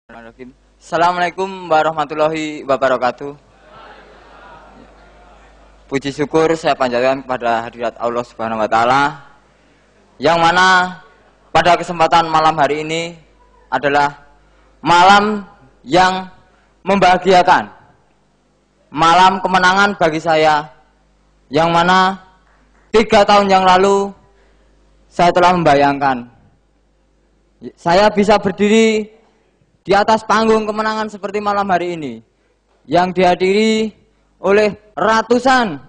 Assalamualaikum warahmatullahi wabarakatuh. Puji syukur saya panjatkan kepada hadirat Allah Subhanahu wa taala, yang mana pada kesempatan malam hari ini adalah malam yang membahagiakan, malam kemenangan bagi saya, yang mana 3 tahun yang lalu saya telah membayangkan saya bisa berdiri di atas panggung kemenangan seperti malam hari ini, yang dihadiri oleh ratusan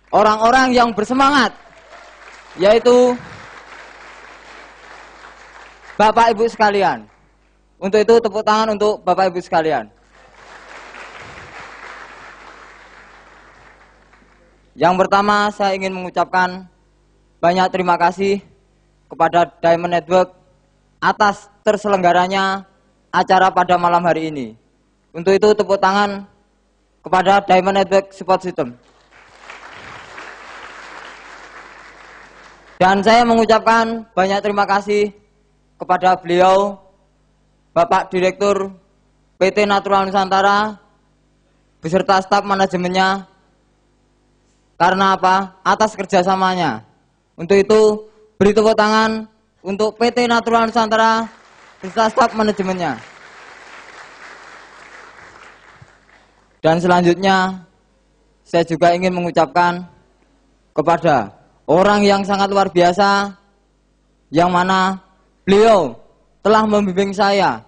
orang-orang yang bersemangat, yaitu Bapak Ibu sekalian. Untuk itu tepuk tangan untuk Bapak Ibu sekalian. Yang pertama, saya ingin mengucapkan banyak terima kasih kepada Diamond Network atas terselenggaranya acara pada malam hari ini. Untuk itu tepuk tangan kepada Diamond Network Support System. Dan saya mengucapkan banyak terima kasih kepada beliau, Bapak Direktur PT Natural Nusantara beserta staf manajemennya. Karena apa? Atas kerjasamanya. Untuk itu beri tepuk tangan untuk PT Natural Nusantara beserta staf manajemennya. Dan selanjutnya saya juga ingin mengucapkan kepada orang yang sangat luar biasa, yang mana beliau telah membimbing saya,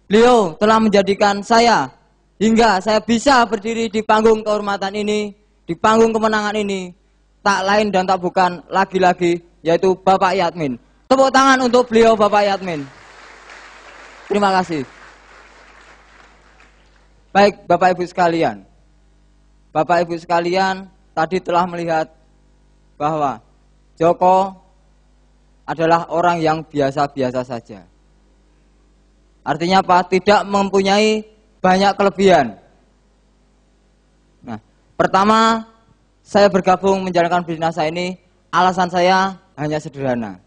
beliau telah menjadikan saya hingga saya bisa berdiri di panggung kehormatan ini, di panggung kemenangan ini, tak lain dan tak bukan lagi-lagi yaitu Bapak Yatmin. Tepuk tangan untuk beliau, Bapak Yatmin. Terima kasih. Baik, Bapak Ibu sekalian. Bapak Ibu sekalian tadi telah melihat bahwa Joko adalah orang yang biasa-biasa saja. Artinya apa? Tidak mempunyai banyak kelebihan. Nah, pertama saya bergabung menjalankan bisnis saya ini, alasan saya hanya sederhana.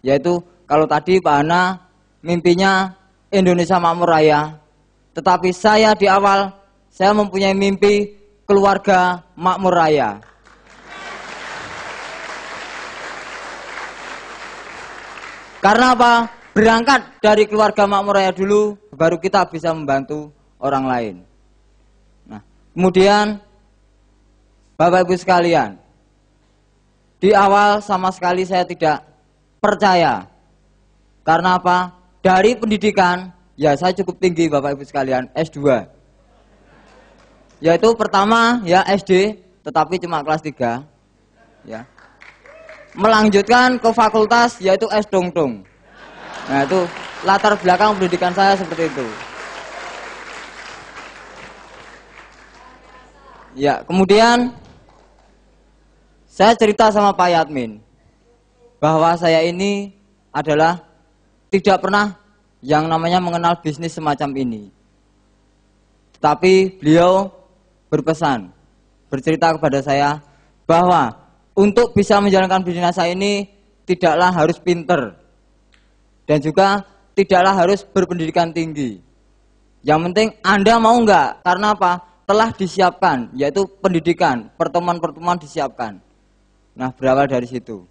Yaitu kalau tadi Pak Hana mimpinya Indonesia makmur raya, tetapi saya di awal saya mempunyai mimpi keluarga makmur raya. Karena apa? Berangkat dari keluarga makmur raya dulu, baru kita bisa membantu orang lain. Nah, kemudian Bapak Ibu sekalian, di awal sama sekali saya tidak percaya. Karena apa? Dari pendidikan, ya saya cukup tinggi Bapak Ibu sekalian, S2. Yaitu pertama ya SD, tetapi cuma kelas 3. Ya. Melanjutkan ke fakultas yaitu S Dongdong. Nah, itu latar belakang pendidikan saya seperti itu. Ya, kemudian saya cerita sama Pak Yatmin bahwa saya ini adalah tidak pernah yang namanya mengenal bisnis semacam ini. Tetapi beliau berpesan, bercerita kepada saya bahwa untuk bisa menjalankan bisnis saya ini tidaklah harus pinter dan juga tidaklah harus berpendidikan tinggi. Yang penting Anda mau enggak, karena apa? Telah disiapkan, yaitu pendidikan, pertemuan-pertemuan disiapkan. Nah, berawal dari situ.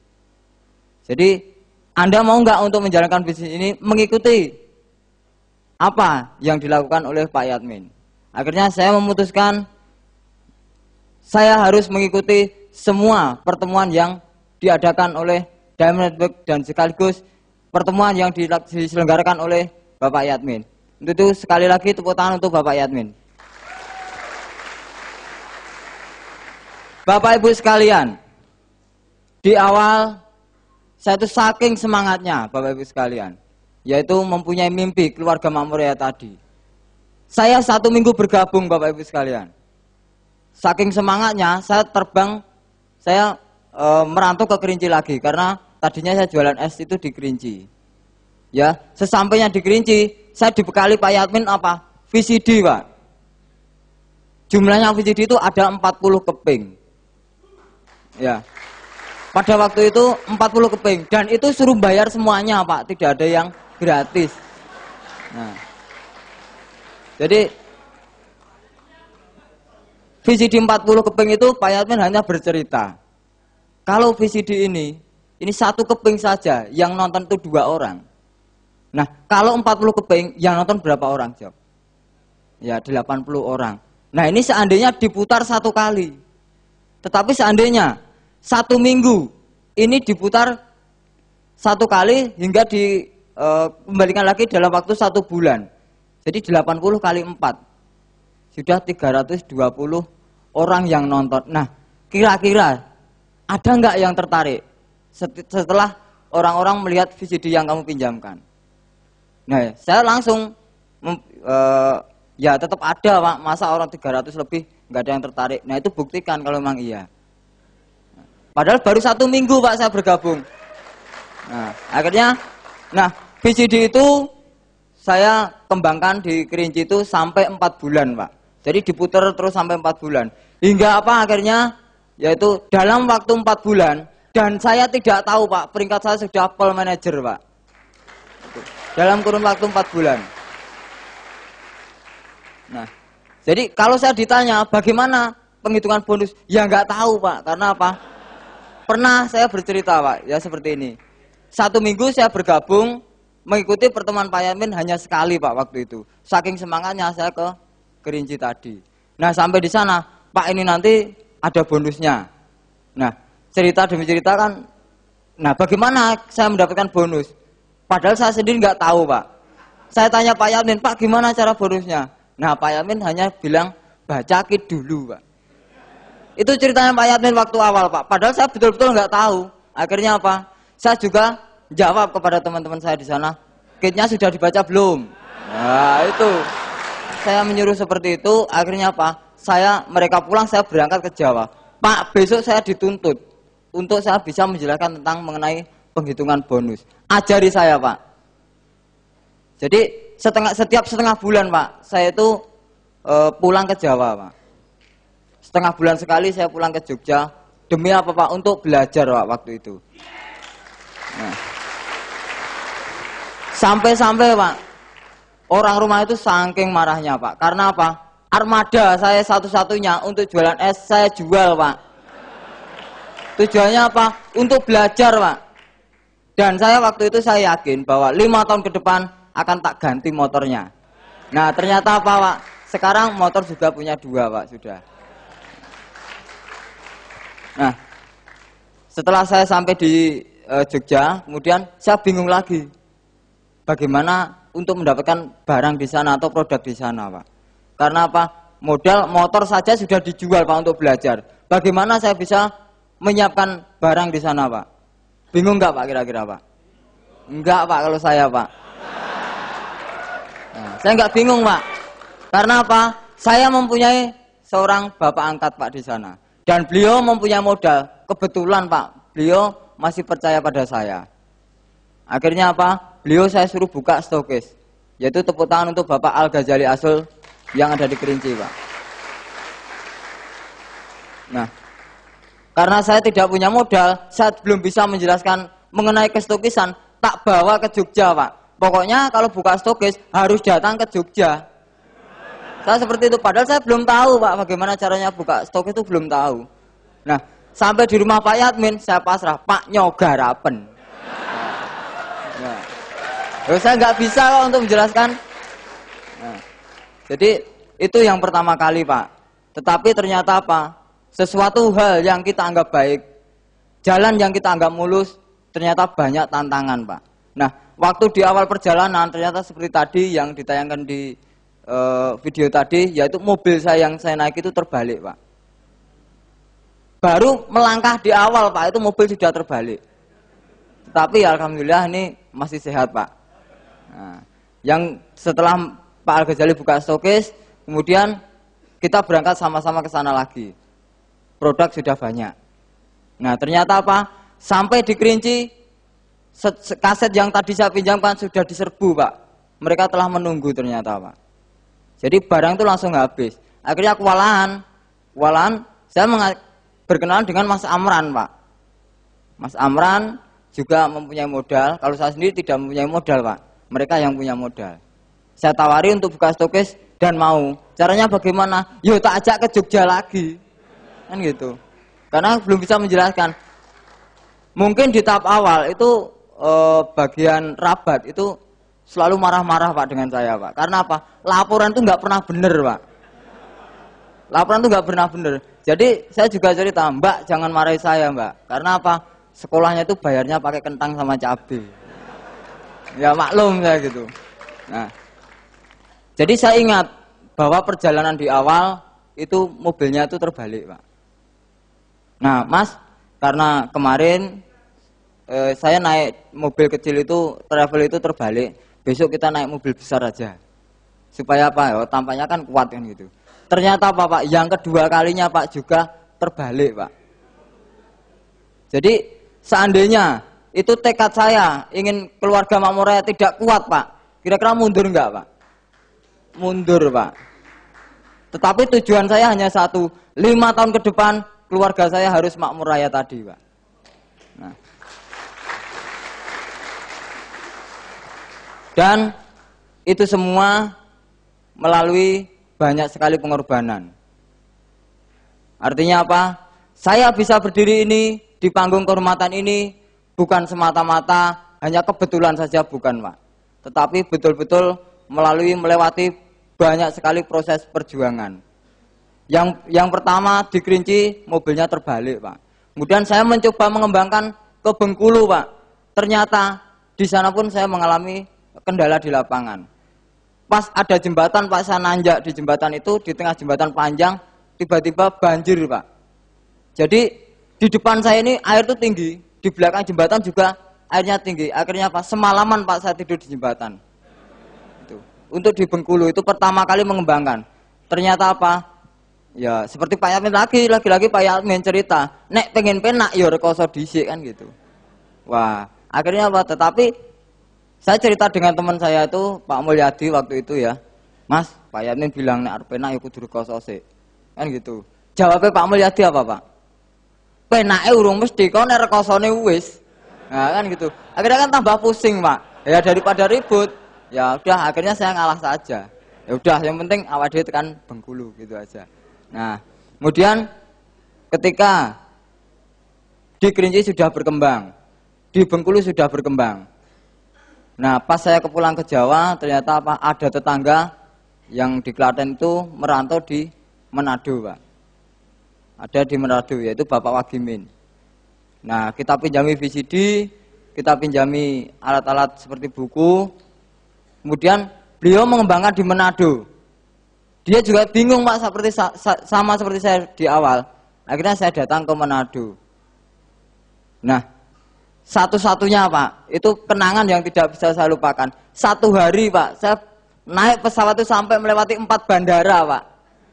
Jadi Anda mau enggak untuk menjalankan bisnis ini, mengikuti apa yang dilakukan oleh Pak Yatmin. Akhirnya saya memutuskan saya harus mengikuti semua pertemuan yang diadakan oleh Diamond Network dan sekaligus pertemuan yang diselenggarakan oleh Bapak Yatmin. Untuk itu sekali lagi tepuk tangan untuk Bapak Yatmin. Bapak Ibu sekalian, di awal saya itu saking semangatnya Bapak Ibu sekalian, yaitu mempunyai mimpi keluarga makmur raya tadi. Saya 1 minggu bergabung Bapak Ibu sekalian. Saking semangatnya saya terbang, saya merantau ke Kerinci lagi, karena tadinya saya jualan es itu di Kerinci. Ya, sesampainya di Kerinci, saya dibekali Pak Yatmin apa? VCD, Pak. Jumlahnya VCD itu ada 40 keping. Ya. Pada waktu itu 40 keping dan itu suruh bayar semuanya, Pak, tidak ada yang gratis. Nah, jadi VCD 40 keping itu Pak Yatmin hanya bercerita. Kalau VCD ini satu keping saja, yang nonton itu 2 orang. Nah, kalau 40 keping, yang nonton berapa orang, Job? Ya, 80 orang. Nah, ini seandainya diputar 1 kali. Tetapi seandainya 1 minggu ini diputar 1 kali hingga dikembalikan lagi dalam waktu 1 bulan. Jadi 80 kali 4. Sudah 320 orang yang nonton. Nah, kira-kira ada nggak yang tertarik setelah orang-orang melihat VCD yang kamu pinjamkan? Nah, saya langsung ya tetap ada, Pak. Masa orang 300 lebih nggak ada yang tertarik? Nah, itu buktikan kalau memang iya. Padahal baru 1 minggu, Pak, saya bergabung. Nah, akhirnya, VCD itu saya kembangkan di Kerinci itu sampai 4 bulan, Pak. Jadi diputar terus sampai 4 bulan. Hingga apa akhirnya? Yaitu dalam waktu 4 bulan, dan saya tidak tahu, Pak, peringkat saya sudah pol manager, Pak. Dalam kurun waktu 4 bulan. Nah, jadi kalau saya ditanya bagaimana penghitungan bonus, ya nggak tahu, Pak. Karena apa? Pernah saya bercerita, Pak, ya seperti ini. 1 minggu saya bergabung mengikuti pertemuan Pak Yatmin hanya sekali, Pak, waktu itu. Saking semangatnya saya ke Kerinci tadi. Nah, sampai di sana, Pak, ini nanti ada bonusnya. Nah, cerita demi cerita kan. Nah, bagaimana saya mendapatkan bonus? Padahal saya sendiri nggak tahu, Pak. Saya tanya Pak Yatmin, Pak, gimana cara bonusnya? Nah, Pak Yatmin hanya bilang, baca kit dulu, Pak. Itu ceritanya Pak Yatmin waktu awal, Pak. Padahal saya betul-betul nggak tahu. Akhirnya apa? Saya juga jawab kepada teman-teman saya di sana, kitnya sudah dibaca belum? Nah, itu. Saya menyuruh seperti itu. Akhirnya apa? Mereka pulang, saya berangkat ke Jawa. Pak, besok saya dituntut untuk saya bisa menjelaskan tentang mengenai penghitungan bonus. Ajari saya, Pak. Jadi setiap setengah bulan, Pak, saya itu pulang ke Jawa, Pak. Setengah bulan sekali saya pulang ke Jogja. Demi apa, Pak? Untuk belajar, Pak, waktu itu. Nah, sampai-sampai, Pak, orang rumah itu saking marahnya, Pak. Karena apa? Armada saya satu-satunya untuk jualan es, saya jual, Pak. Tujuannya apa? Untuk belajar, Pak. Dan saya waktu itu saya yakin bahwa 5 tahun ke depan akan tak ganti motornya. Nah, ternyata apa, Pak? Sekarang motor juga punya 2, Pak, sudah. Nah, setelah saya sampai di Jogja, kemudian saya bingung lagi. Bagaimana untuk mendapatkan barang di sana atau produk di sana, Pak? Karena apa? Modal motor saja sudah dijual, Pak, untuk belajar. Bagaimana saya bisa menyiapkan barang di sana, Pak? Bingung nggak, Pak, kira-kira, Pak? Enggak, Pak, kalau saya, Pak. Nah, saya nggak bingung, Pak. Karena apa? Saya mempunyai seorang bapak angkat, Pak, di sana. Dan beliau mempunyai modal. Kebetulan, Pak, beliau masih percaya pada saya. Akhirnya apa? Beliau saya suruh buka stokis. Yaitu tepuk tangan untuk Bapak Al-Ghazali Asul yang ada di Kerinci, Pak. Nah, karena saya tidak punya modal, saya belum bisa menjelaskan mengenai kestokisan, tak bawa ke Jogja, Pak. Pokoknya kalau buka stokis harus datang ke Jogja. Saya seperti itu, padahal saya belum tahu, Pak, bagaimana caranya buka stokis itu belum tahu. Nah, sampai di rumah Pak Yatmin, saya pasrah, Pak, nyogarapen. Nah, saya nggak bisa kok untuk menjelaskan. Nah, jadi itu yang pertama kali, Pak. Tetapi ternyata apa? Sesuatu hal yang kita anggap baik, jalan yang kita anggap mulus, ternyata banyak tantangan, Pak. Nah, waktu di awal perjalanan, ternyata seperti tadi yang ditayangkan di video tadi, yaitu mobil saya yang saya naik itu terbalik, Pak. Baru melangkah di awal, Pak, itu mobil sudah terbalik. Tapi alhamdulillah ini masih sehat, Pak. Nah, yang setelah Pak Al-Ghazali buka stokis, kemudian kita berangkat sama-sama ke sana lagi. Produk sudah banyak. Nah, ternyata apa? Sampai di Kerinci, kaset yang tadi saya pinjamkan sudah diserbu, Pak. Mereka telah menunggu ternyata, Pak. Jadi barang itu langsung habis. Akhirnya kewalahan saya berkenalan dengan Mas Amran, Pak. Mas Amran juga mempunyai modal. Kalau saya sendiri tidak mempunyai modal, Pak. Mereka yang punya modal. Saya tawari untuk buka stokis dan mau. Caranya bagaimana? Yo tak ajak ke Jogja lagi. Kan gitu. Karena belum bisa menjelaskan. Mungkin di tahap awal itu bagian rabat itu selalu marah-marah Pak dengan saya Pak. Karena apa? Laporan itu nggak pernah bener Pak. Laporan itu nggak pernah bener. Jadi saya juga cerita, Mbak jangan marahi saya Mbak. Karena apa? Sekolahnya itu bayarnya pakai kentang sama cabai. Ya maklum saya gitu. Nah, jadi saya ingat bahwa perjalanan di awal itu mobilnya itu terbalik Pak. Nah Mas, karena kemarin saya naik mobil kecil itu, travel itu terbalik. Besok kita naik mobil besar aja. Supaya apa ya, tampaknya kan kuat kan gitu. Ternyata apa Pak, yang kedua kalinya Pak juga terbalik Pak. Jadi seandainya itu tekad saya ingin keluarga makmur raya tidak kuat Pak, kira-kira mundur enggak Pak? Mundur Pak. Tetapi tujuan saya hanya satu, 5 tahun ke depan keluarga saya harus makmur raya tadi Pak. Nah. Dan itu semua melalui banyak sekali pengorbanan. Artinya apa? Saya bisa berdiri ini di panggung kehormatan ini bukan semata-mata hanya kebetulan saja, bukan Pak. Tetapi betul-betul melewati banyak sekali proses perjuangan. Yang pertama di Kerinci mobilnya terbalik Pak. Kemudian saya mencoba mengembangkan ke Bengkulu Pak. Ternyata di sana pun saya mengalami kendala di lapangan. Pas ada jembatan Pak, saya nanjak di jembatan itu, di tengah jembatan panjang tiba-tiba banjir Pak. Jadi di depan saya ini air itu tinggi, di belakang jembatan juga airnya tinggi. Akhirnya Pak, semalaman Pak saya tidur di jembatan. Itu. Untuk di Bengkulu itu pertama kali mengembangkan. Ternyata apa? Ya seperti Pak Yamin lagi-lagi Pak Yamin cerita, nek pengen penak ya rekoso dhisik kan gitu. Wah, akhirnya apa? Tetapi saya cerita dengan teman saya itu Pak Mulyadi waktu itu ya, Mas, Pak Yamin bilang nek arep penak ya kudu rekoso sik. Kan gitu. Jawabnya Pak Mulyadi apa Pak? Penake urung mesti kok nek rekosone wis. Nah kan gitu. Akhirnya kan tambah pusing Pak. Ya daripada ribut, ya udah akhirnya saya ngalah saja. Ya udah yang penting awak dhewe tekan Bengkulu gitu aja. Nah, kemudian ketika di Kerinci sudah berkembang, di Bengkulu sudah berkembang. Nah, pas saya pulang ke Jawa, ternyata apa? Ada tetangga yang di Klaten itu merantau di Manado, Pak. Ada di Manado, yaitu Bapak Wagimin. Nah, kita pinjami VCD, kita pinjami alat-alat seperti buku. Kemudian beliau mengembangkan di Manado. Dia juga bingung Pak, sama seperti saya di awal. Akhirnya saya datang ke Manado. Nah, satu-satunya Pak, itu kenangan yang tidak bisa saya lupakan. Satu hari Pak, saya naik pesawat itu sampai melewati 4 bandara Pak.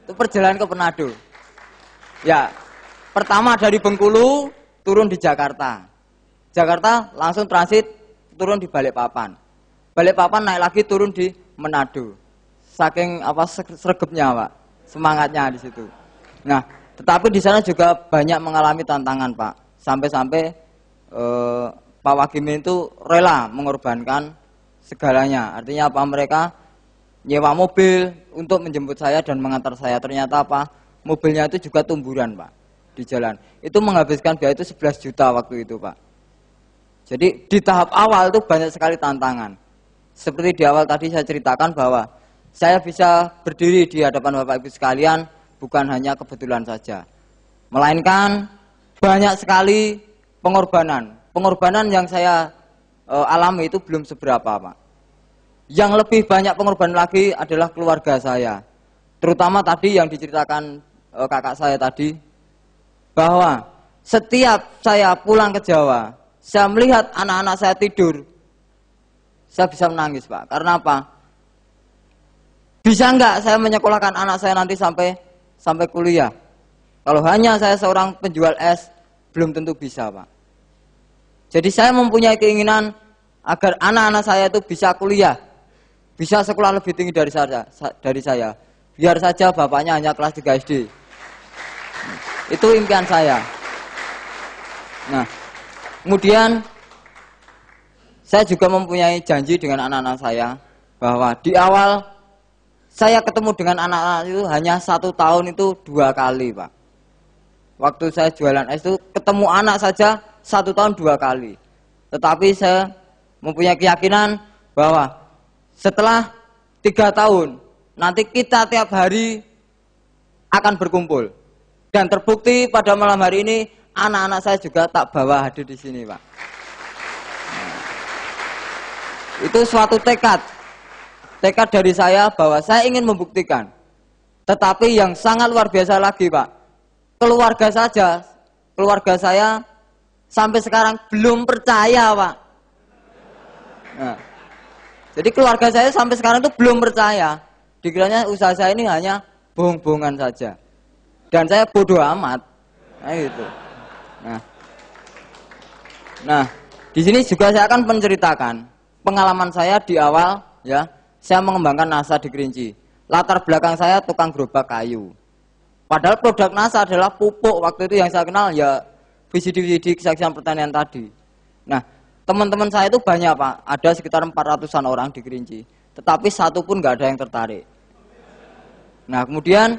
Itu perjalanan ke Manado. Ya, pertama dari Bengkulu turun di Jakarta. Jakarta langsung transit turun di Balikpapan. Balikpapan naik lagi turun di Manado. Saking apa sregepnya Pak, semangatnya di situ. Nah, tetapi di sana juga banyak mengalami tantangan Pak. Sampai-sampai Pak Wagimin itu rela mengorbankan segalanya. Artinya apa? Mereka nyewa mobil untuk menjemput saya dan mengantar saya. Ternyata apa? Mobilnya itu juga tumburan Pak di jalan. Itu menghabiskan biaya itu 11 juta waktu itu Pak. Jadi di tahap awal itu banyak sekali tantangan. Seperti di awal tadi saya ceritakan bahwa saya bisa berdiri di hadapan Bapak Ibu sekalian bukan hanya kebetulan saja. Melainkan banyak sekali pengorbanan yang saya alami itu belum seberapa Pak. Yang lebih banyak pengorbanan lagi adalah keluarga saya. Terutama tadi yang diceritakan kakak saya tadi, bahwa setiap saya pulang ke Jawa, saya melihat anak-anak saya tidur, saya bisa menangis Pak. Karena apa? Bisa enggak saya menyekolahkan anak saya nanti sampai kuliah? Kalau hanya saya seorang penjual es, belum tentu bisa Pak. Jadi saya mempunyai keinginan agar anak-anak saya itu bisa kuliah, bisa sekolah lebih tinggi dari saya. Biar saja bapaknya hanya kelas 3 SD. Itu impian saya. Nah, kemudian saya juga mempunyai janji dengan anak-anak saya bahwa di awal saya ketemu dengan anak-anak itu hanya 1 tahun itu 2 kali, Pak. Waktu saya jualan es itu ketemu anak saja 1 tahun 2 kali. Tetapi saya mempunyai keyakinan bahwa setelah 3 tahun nanti kita tiap hari akan berkumpul. Dan terbukti pada malam hari ini anak-anak saya juga tak bawa hadir di sini, Pak. Itu suatu tekad dari saya bahwa saya ingin membuktikan. Tetapi yang sangat luar biasa lagi, Pak, keluarga saya sampai sekarang belum percaya, Pak. Nah, jadi keluarga saya sampai sekarang itu belum percaya. Dikiranya usaha saya ini hanya bohong-bohongan saja. Dan saya bodoh amat. Nah, gitu. Nah, di sini juga saya akan menceritakan pengalaman saya di awal, ya. Saya mengembangkan NASA di Kerinci. Latar belakang saya tukang gerobak kayu. Padahal produk NASA adalah pupuk. Waktu itu yang saya kenal ya VCD kesaksian pertanian tadi. Nah, teman-teman saya itu banyak, Pak. Ada sekitar 400-an orang di Kerinci. Tetapi satu pun nggak ada yang tertarik. Nah, kemudian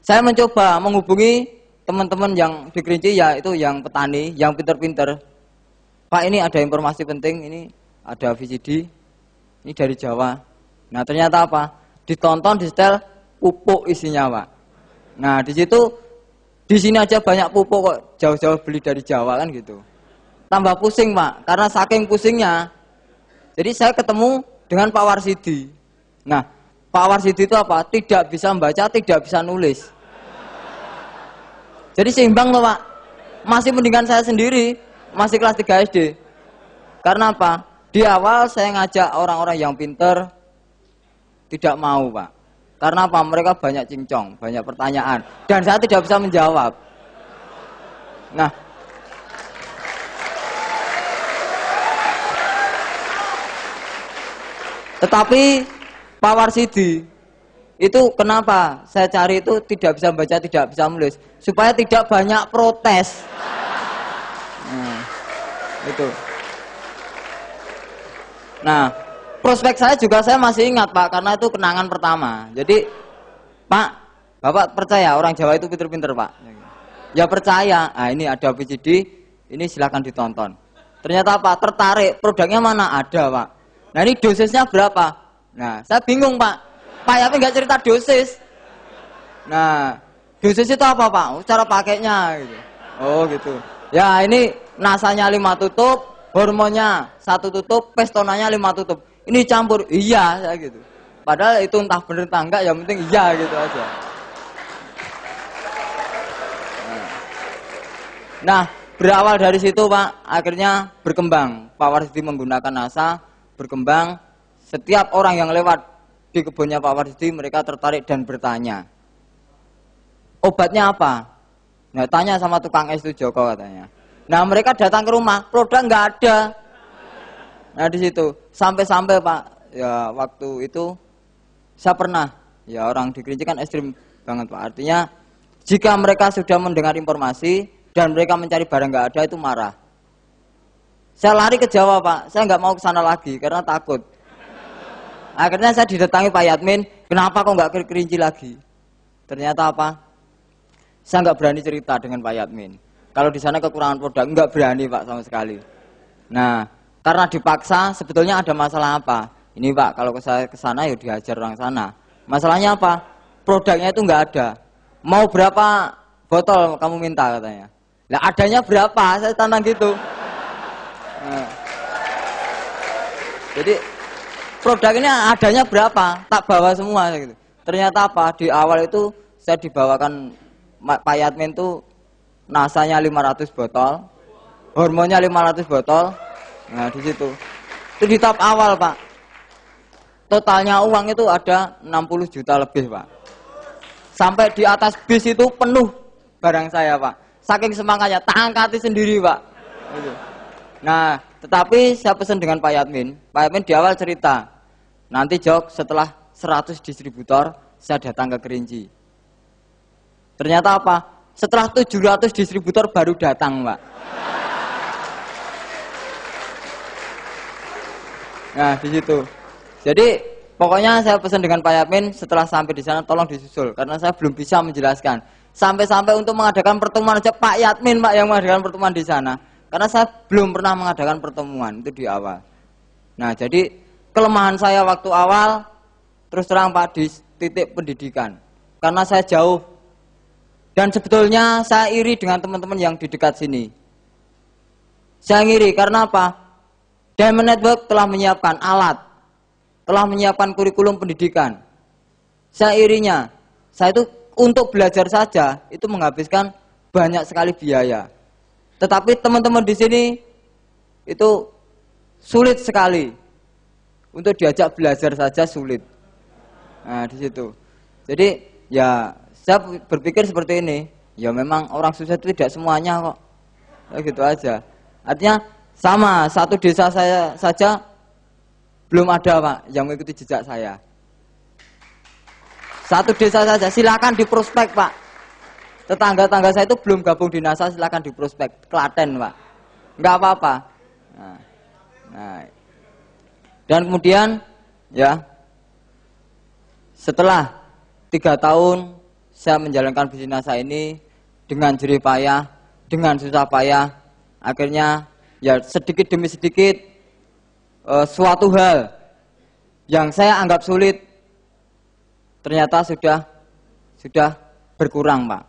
saya mencoba menghubungi teman-teman yang di Kerinci, yaitu yang petani, yang pinter-pinter. Pak, ini ada informasi penting, ini ada VCD, ini dari Jawa. Nah, ternyata apa? Ditonton, di setel pupuk isinya, Pak. Nah, di sini aja banyak pupuk kok, jauh-jauh beli dari Jawa kan gitu. Tambah pusing, Pak, karena saking pusingnya. Jadi saya ketemu dengan Pak Warsidi. Nah, Pak Warsidi itu apa? Tidak bisa membaca, tidak bisa nulis. Jadi seimbang loh, Pak. Masih mendingan saya sendiri, masih kelas 3 SD. Karena apa? Di awal saya ngajak orang-orang yang pinter, tidak mau, Pak. Karena apa? Mereka banyak cincong, banyak pertanyaan. Dan saya tidak bisa menjawab. Nah, tetapi Pak Warsidi itu kenapa saya cari itu tidak bisa baca, tidak bisa menulis, supaya tidak banyak protes. Nah, itu. Nah, prospek saya juga saya masih ingat, Pak, karena itu kenangan pertama. Jadi, Pak, Bapak percaya orang Jawa itu pinter-pinter, Pak? Ya percaya. Nah, ini ada VCD, ini silakan ditonton. Ternyata apa? Tertarik. Produknya mana? Ada, Pak. Nah, ini dosisnya berapa? Nah, saya bingung, Pak. Pak Yapi nggak cerita dosis. Nah, dosis itu apa, Pak? Cara pakainya gitu. Oh, gitu. Ya, ini nasanya 5 tutup, hormonnya 1 tutup, pestonanya 5 tutup. Ini campur. Iya, saya gitu. Padahal itu entah bener entah enggak, yang penting iya gitu aja. Nah, berawal dari situ, Pak, akhirnya berkembang. Pak Warsidi menggunakan NASA, berkembang. Setiap orang yang lewat di kebunnya Pak Warsidi, mereka tertarik dan bertanya, obatnya apa? Nah, tanya sama tukang es itu Joko katanya. Nah, mereka datang ke rumah, produk nggak ada. Nah, di situ sampai-sampai, Pak, ya waktu itu saya pernah, ya orang di Kerinci kan ekstrim banget, Pak. Artinya jika mereka sudah mendengar informasi dan mereka mencari barang nggak ada, itu marah. Saya lari ke Jawa, Pak. Saya nggak mau ke sana lagi karena takut. Akhirnya saya didatangi Pak Yadmin, kenapa kok nggak ke Kerinci lagi? Ternyata apa? Saya nggak berani cerita dengan Pak Yadmin. Kalau di sana kekurangan produk, nggak berani, Pak, sama sekali. Nah, karena dipaksa, sebetulnya ada masalah apa? Ini, Pak, kalau saya ke sana ya dihajar orang sana. Masalahnya apa? Produknya itu nggak ada. Mau berapa botol kamu minta katanya? Lah adanya berapa? Saya tantang gitu. Nah, jadi produk ini adanya berapa? Tak bawa semua gitu. Ternyata apa? Di awal itu saya dibawakan Pak Yadmin tuh nasanya 500 botol, hormonnya 500 botol. Nah, di situ. Itu di tahap awal, Pak. Totalnya uang itu ada 60 juta lebih, Pak. Sampai di atas bis itu penuh barang saya, Pak. Saking semangatnya, tak angkati sendiri, Pak. Gitu. Nah, tetapi saya pesan dengan Pak Yadmin. Pak Yadmin di awal cerita, nanti Jok setelah 100 distributor, saya datang ke Kerinci. Ternyata apa? Setelah 700 distributor baru datang, Pak. Nah, di situ. Jadi pokoknya saya pesan dengan Pak Yamin setelah sampai di sana tolong disusul karena saya belum bisa menjelaskan. Sampai-sampai untuk mengadakan pertemuan aja Pak Yamin Pak yang mengadakan pertemuan di sana. Karena saya belum pernah mengadakan pertemuan itu di awal. Nah, jadi kelemahan saya waktu awal terus terang Pak di titik pendidikan. Karena saya jauh dan sebetulnya saya iri dengan teman-teman yang di dekat sini. Saya iri karena apa? Diamond Network telah menyiapkan alat, telah menyiapkan kurikulum pendidikan. Saya irinya, saya itu untuk belajar saja itu menghabiskan banyak sekali biaya. Tetapi teman-teman di sini itu sulit sekali untuk diajak belajar saja sulit. Nah, di situ. Jadi ya saya berpikir seperti ini. Ya memang orang susah itu tidak semuanya kok. Ya, gitu aja. Artinya sama satu desa saya saja belum ada Pak yang mengikuti jejak saya. Satu desa saja, silakan di prospek Pak. Tetangga-tangga saya itu belum gabung di NASA, silakan di prospek Klaten Pak. Enggak apa-apa. Nah. Dan kemudian ya setelah 3 tahun saya menjalankan bisnis NASA ini dengan jerih payah, dengan susah payah, akhirnya ya sedikit demi sedikit suatu hal yang saya anggap sulit ternyata sudah berkurang Pak.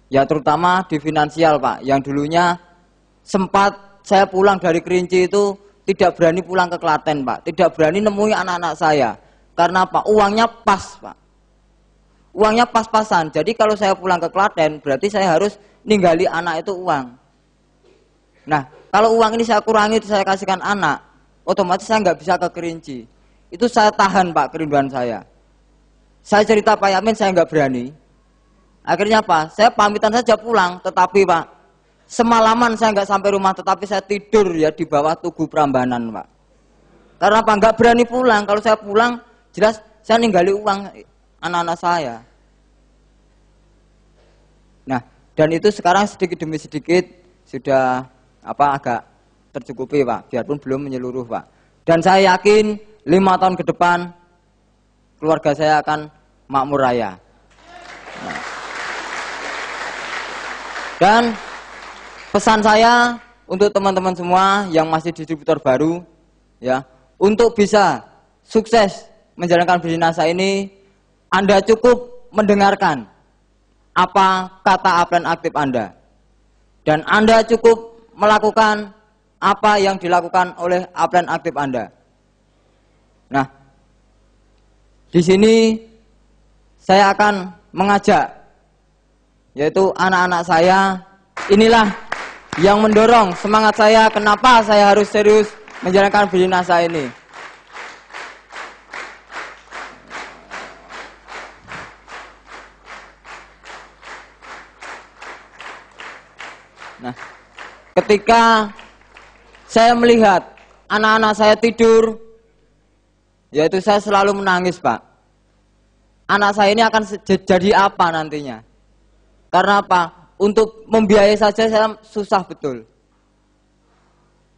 Ya terutama di finansial Pak, yang dulunya sempat saya pulang dari Kerinci itu tidak berani pulang ke Klaten Pak, tidak berani nemui anak-anak saya. Karena apa? Uangnya pas Pak. Uangnya pas-pasan, jadi kalau saya pulang ke Klaten berarti saya harus ninggali anak itu uang. Nah, kalau uang ini saya kurangi, saya kasihkan anak, otomatis saya nggak bisa ke Kerinci. Itu saya tahan Pak, kerinduan saya. Saya cerita Pak Yamin, saya nggak berani. Akhirnya apa? Saya pamitan saja pulang, tetapi Pak, semalaman saya nggak sampai rumah, tetapi saya tidur ya di bawah Tugu Prambanan Pak. Karena apa? Nggak berani pulang. Kalau saya pulang, jelas saya ninggali uang anak-anak saya. Nah, dan itu sekarang sedikit demi sedikit sudah agak tercukupi Pak, biarpun belum menyeluruh Pak. Dan saya yakin 5 tahun ke depan keluarga saya akan makmur raya. Nah. Dan pesan saya untuk teman-teman semua yang masih distributor baru, ya, untuk bisa sukses menjalankan bisnis NASA ini, Anda cukup mendengarkan apa kata upline aktif Anda, dan Anda cukup melakukan apa yang dilakukan oleh upline aktif Anda. Nah, di sini saya akan mengajak, yaitu anak-anak saya, inilah yang mendorong semangat saya, kenapa saya harus serius menjalankan bisnis NASA ini. Nah, ketika saya melihat anak-anak saya tidur, yaitu saya selalu menangis Pak. Anak saya ini akan jadi apa nantinya? Karena apa? Untuk membiayai saja saya susah betul.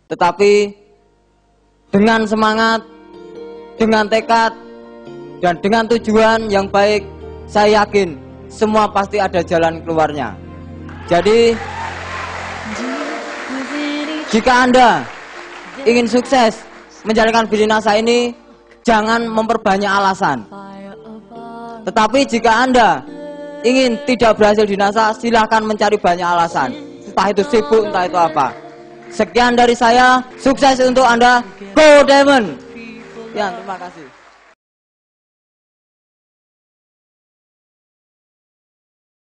Tetapi dengan semangat, dengan tekad, dan dengan tujuan yang baik, saya yakin semua pasti ada jalan keluarnya. Jadi jika Anda ingin sukses menjalankan bisnis NASA ini, jangan memperbanyak alasan. Tetapi jika Anda ingin tidak berhasil di NASA, silahkan mencari banyak alasan. Entah itu sibuk, entah itu apa. Sekian dari saya, sukses untuk Anda. Go Diamond! Ya, terima kasih.